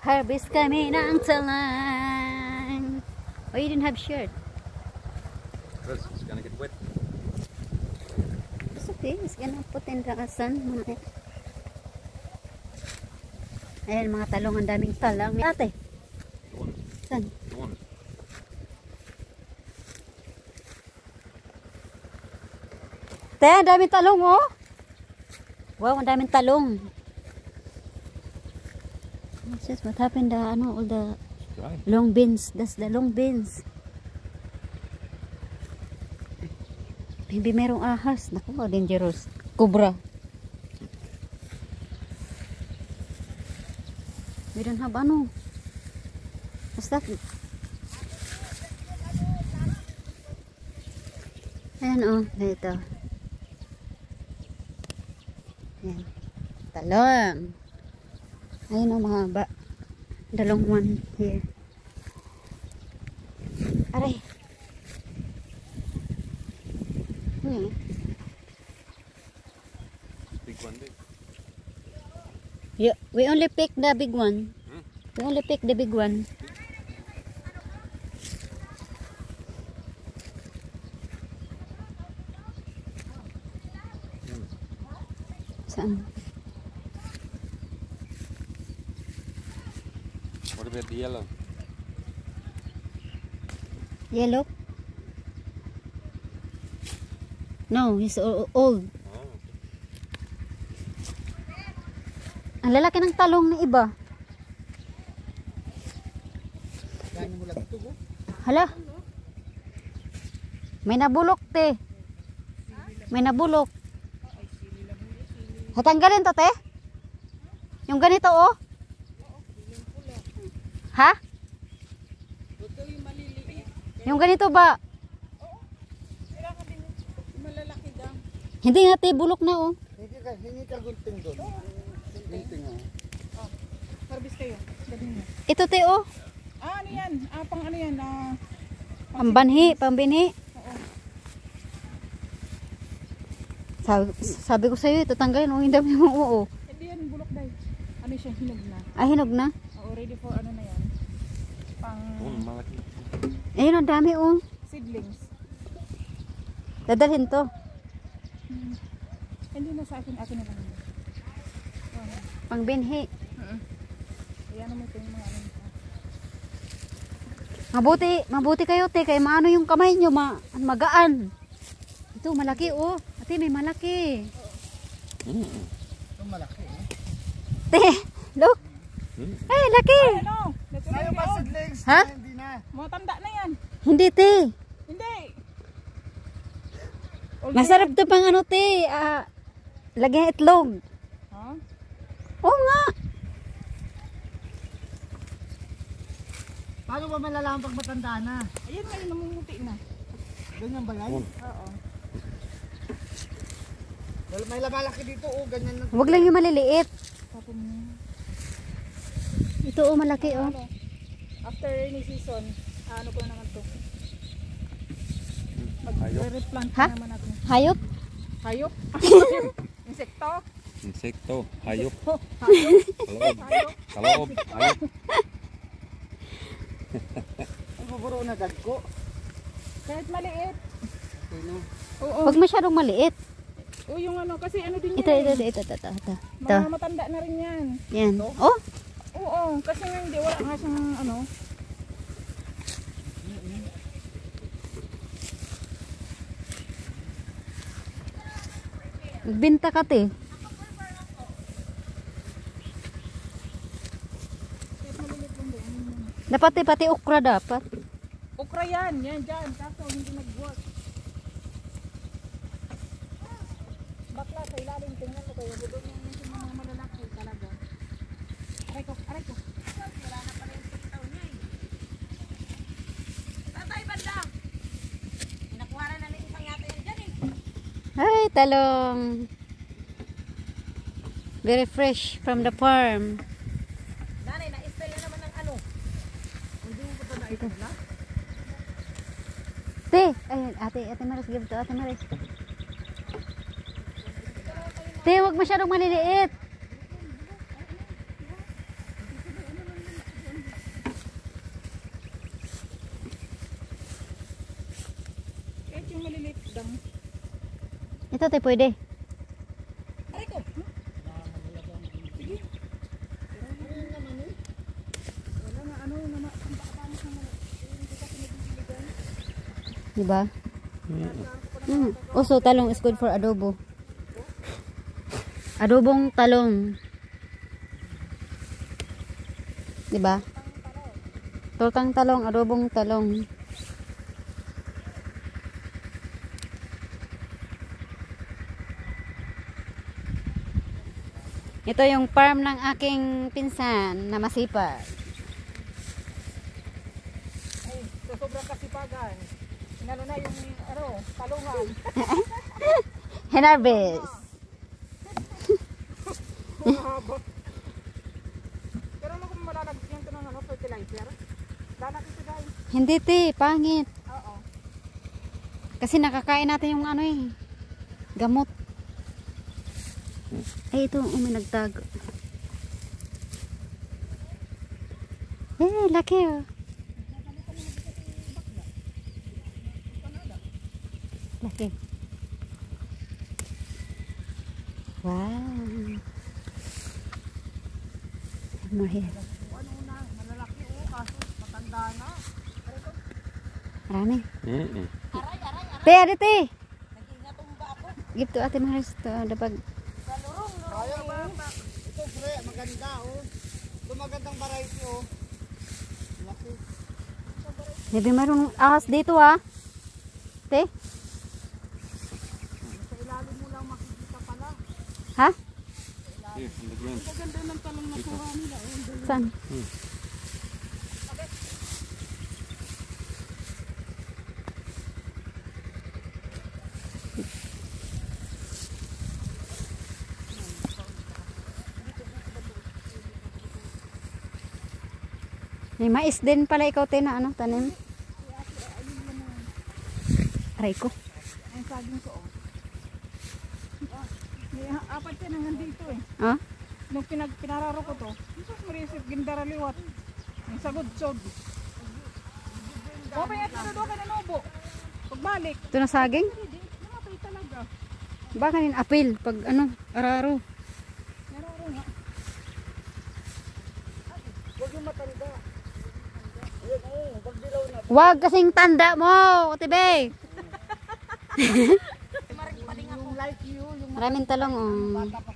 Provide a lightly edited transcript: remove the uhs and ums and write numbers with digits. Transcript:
Harvest kami ng talang. Oh, you didn't have shirt. Because it's gonna get wet. It's okay. It's gonna put in the sun. Ayan, mga talong. Ang daming talang. Ate. Saan? Te, ang daming talong, oh. Wow, ang daming talong. It's just what happened, all the long beans. That's the long beans. Maybe merong ahas. Naku, dangerous. Cobra. We don't have ano. What's that? Ayan, oh. Dito. Ayan. Talong. Ayun o, mahaba. The long one here. Aray. Big one, big. Yeah, we only pick the big one. We only pick the big one. Saan? What about the yellow? Yellow? No, he's old. Oh. Ang lalaki ng talong na iba. Hala. May nabulok, te. May nabulok. Hatanggalin to, te? Yung ganito, oh. Ha? Yung ganito ba? Hindi nga, te. Bulok na, oh. Hindi ka gunting doon. Gunting, oh. Harvest kayo. Ito, te, oh. Ano yan? Pang ano yan? Pambanhi, pambinhi. Sabi ko sa'yo, ito tanggalin. Oh, hindi mo, oo. Hindi yan, bulok dahil. Ano siya, hinog na. Ah, hinog na? Ready for ano na yan. Pang Malaki. Ayun, ang dami, oh. seedlings. Dadalhin to. Hindi na sa akin na lang. Pangbinhi. Ayan mo ito yung mga ano. Mabuti kayo, te. Kaya maano yung kamay nyo, magaan. Ito, malaki, oh. Ate, may malaki. Ito malaki, eh. Te, look. Ay, laki. Ano? Tayo pa seedlings. Ha? Hindi na. Matanda na yan. Hindi, te. Hindi. Masarap to pang ano, te. Lagyan itlog. Ha? Oo nga. Paano ba malalaman pag matanda na? Ayun ngayon, namumuti na. Ganyan ba yan? Oo. May lamalaki dito, oh. Ganyan na. Huwag lang yung maliliit. Tapos mo. Ito, oh, malaki, oh. After rainy season, ano ko naman to? Mag-replant Ha? naman ako. Hayop? Hayop? Insekto? Insekto. Hayop. Hayop? Kaloob. Hayop? Kaloob. Hayop. Ang buburo na dagko. Kahit maliit. Sino? Oo. Huwag masyadong maliit. O yung ano, kasi ano din Ito, yan. ito. Mga matanda na rin yan. Yan. Oh, Oo, kasi nga hindi, wala nga siyang ano. magbenta ka, te. Dapat, te, pati okra dapat. Okra yan, yan dyan. Kaso hindi nag-work. Bakla sa ilalim, tingnan mo kayo. Budong yung mga malalaki talaga. Aray ko, aray ko. Wala na pala yung sikitaw niya eh. Tatay, banda! Nakuha na namin isang yata yan dyan eh. Ay, talong. Very fresh from the farm. Nanay, na-spell na naman ng ano. Hindi mo pa na ito na? Te, ay, ate Maris, give to ate Maris. Te, huwag masyadong maliliit. maliliit dam. Ito te pwede. Aray ko. Sige. Wala nga ano na paano sa mga. Hindi kasi nagbibiligan. Diba? Also, talong is good for adobo. Adobong talong. Diba? Tortang talong, adobong talong. Ito yung farm ng aking pinsan na masipag. Ay, sa sobrang kasipagan. Inano na yung ano, talungan. Hinarvest. Mahaba. Pero ano kung malalagyan ito ng ano, fertilizer? Lalaki ito guys. Hindi te, pangit. Oo. Kasi nakakain natin yung ano eh. Gamot. Ay, ito, may nagtago. Eh, laki oh. Laki. Wow. More here. Ano na, malalaki kaso matanda na. Marami. Mm-mm. Te, ade te. Naging-natumba ako. Give to Ate Maris to dabag. Sa lurong. Kaya ba? Ito pre, maganda oh. Ito magandang variety oh. Laki. Hindi marunong ahas dito ha. Te? Sa ilalim mo lang makikita pala. Ha? Here, on the ground. Maganda ng talong na kuha nila. Saan? May mais din pala ikaw te na ano, tanim. Aray ko. Ang saging ko oh. May apat yan hanggang dito eh. Ah? Nung pinararo ko to, Jesus Marisip, gindara liwat. Ang sagod-sod. Okay, at ito doon ka na nubo. Pagbalik, Ito na saging? hindi, namatay talaga. Baka nin apil pag ano, araro. Nararo nga. Huwag yung matanda. Ayun oh, pag dilaw na. Wag kasing tanda mo, Tibe. Yung like you, yung Maraming talong oh. bata pa